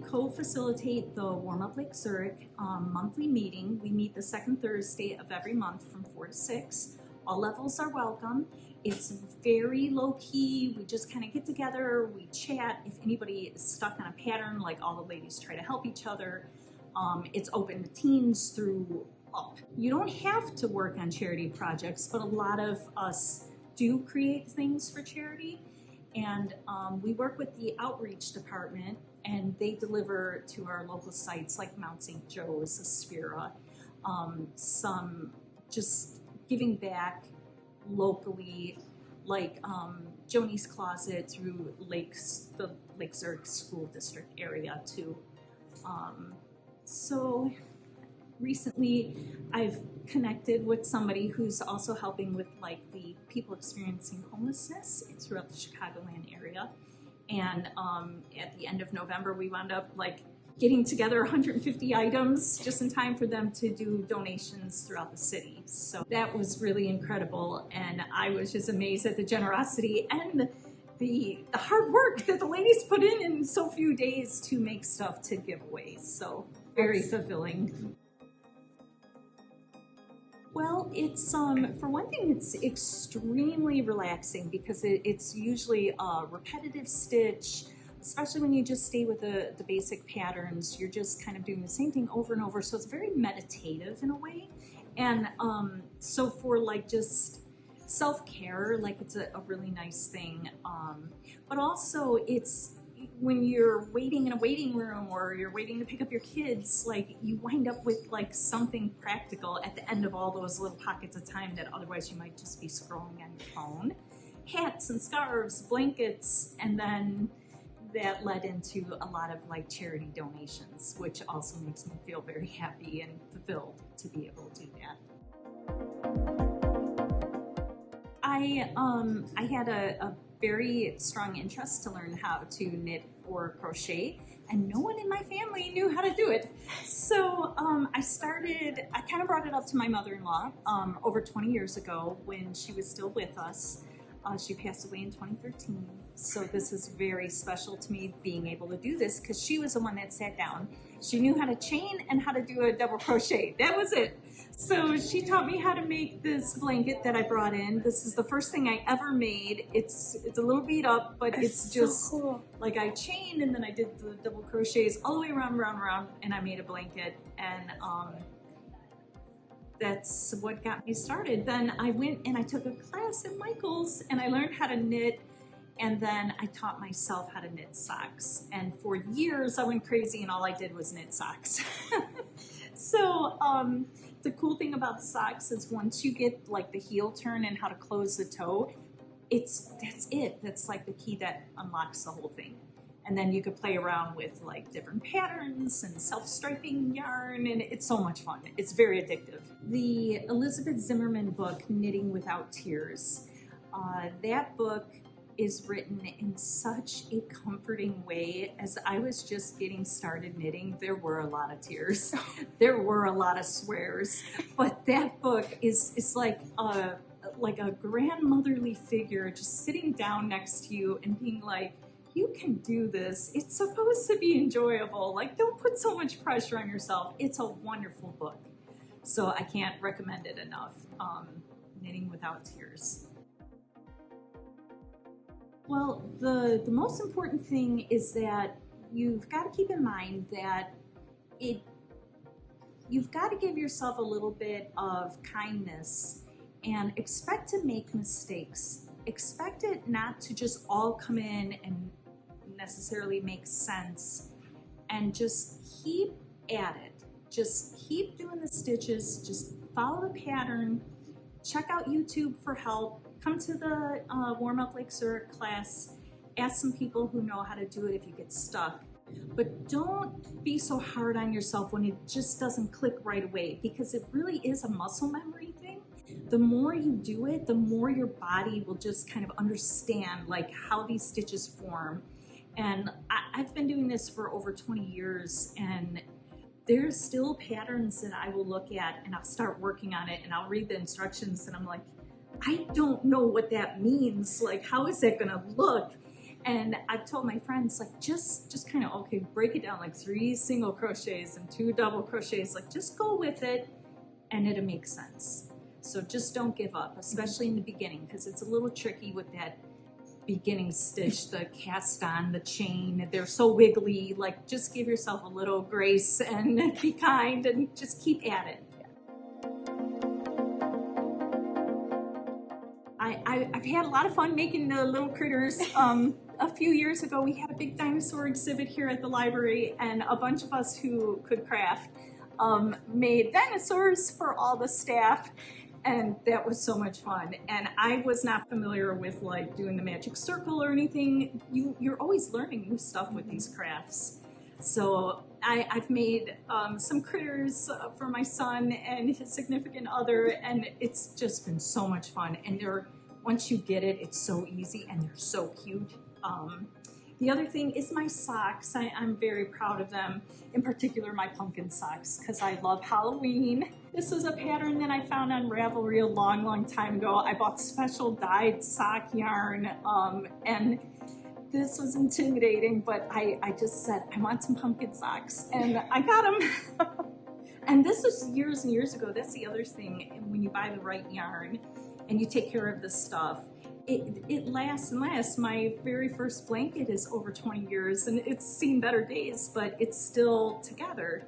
co-facilitate the Warm Up Lake Zurich monthly meeting. We meet the second Thursday of every month from 4 to 6. All levels are welcome. It's very low-key. We just kind of get together, we chat. If anybody is stuck on a pattern, like all the ladies try to help each other. It's open to teens through up. You don't have to work on charity projects, but a lot of us do create things for charity. And we work with the outreach department, and they deliver to our local sites like Mount St. Joe's, Aspira, some just giving back locally, like Joni's Closet through the Lake Zurich School District area too. So recently I've connected with somebody who's also helping with like the people experiencing homelessness throughout the Chicagoland area. And at the end of November, we wound up like getting together 150 items just in time for them to do donations throughout the city. So that was really incredible. And I was just amazed at the generosity and the hard work that the ladies put in so few days to make stuff to give away. So very fulfilling. Well, it's for one thing, it's extremely relaxing because it's usually a repetitive stitch, especially when you just stay with the basic patterns. You're just kind of doing the same thing over and over, so it's very meditative in a way. And so for like just self-care, like it's a really nice thing. But also it's when you're waiting in a waiting room or you're waiting to pick up your kids, like you wind up with like something practical at the end of all those little pockets of time that otherwise you might just be scrolling on your phone. Hats and scarves, blankets, and then that led into a lot of like charity donations, which also makes me feel very happy and fulfilled to be able to do that. I had a very strong interest to learn how to knit or crochet, and no one in my family knew how to do it. So I kind of brought it up to my mother-in-law over 20 years ago when she was still with us. She passed away in 2013. So this is very special to me being able to do this because she was the one that sat down. She knew how to chain and how to do a double crochet. That was it. So she taught me how to make this blanket that I brought in. This is the first thing I ever made. It's a little beat up, but it's just so cool. Like I chained and then I did the double crochets all the way around, and I made a blanket. And that's what got me started. Then I went and I took a class at Michael's and I learned how to knit, and then I taught myself how to knit socks. And for years I went crazy and all I did was knit socks. So the cool thing about socks is once you get like the heel turn and how to close the toe, that's it. That's like the key that unlocks the whole thing. And then you could play around with like different patterns and self-striping yarn, and it's so much fun. It's very addictive. The Elizabeth Zimmerman book, Knitting Without Tears, that book is written in such a comforting way. As I was just getting started knitting, there were a lot of tears. There were a lot of swears, but that book is like a grandmotherly figure just sitting down next to you and being like, you can do this. It's supposed to be enjoyable. Like, don't put so much pressure on yourself. It's a wonderful book. So I can't recommend it enough. Knitting Without Tears. Well, the most important thing is that you've got to keep in mind that you've got to give yourself a little bit of kindness and expect to make mistakes. Expect it not to just all come in and necessarily make sense, and just keep at it. Just keep doing the stitches, just follow the pattern, check out YouTube for help, come to the Warm Up Lake Zurich class, ask some people who know how to do it if you get stuck. But don't be so hard on yourself when it just doesn't click right away, because it really is a muscle memory thing. The more you do it, the more your body will just kind of understand like how these stitches form. And I've been doing this for over 20 years, and there's still patterns that I will look at and I'll start working on it and I'll read the instructions and I'm like, I don't know what that means. Like, how is that gonna look? And I've told my friends, like, just kind of, okay, break it down, like 3 single crochets and 2 double crochets, like just go with it and it'll make sense. So just don't give up, especially in the beginning, because it's a little tricky with that beginning stitch, the cast on, the chain, they're so wiggly. Like, just give yourself a little grace and be kind and just keep at it. I've had a lot of fun making the little critters. A few years ago, we had a big dinosaur exhibit here at the library, and a bunch of us who could craft made dinosaurs for all the staff. And that was so much fun. And I was not familiar with like doing the magic circle or anything. You're always learning new stuff with these crafts. So I've made some critters for my son and his significant other, and it's just been so much fun. And once you get it, it's so easy and they're so cute. The other thing is my socks. I'm very proud of them, in particular my pumpkin socks, because I love Halloween. This is a pattern that I found on Ravelry a long time ago. I bought special dyed sock yarn, and this was intimidating, but I just said, I want some pumpkin socks, and I got them. And this was years and years ago. That's the other thing, when you buy the right yarn and you take care of this stuff, it lasts and lasts. My very first blanket is over 20 years and it's seen better days, but it's still together.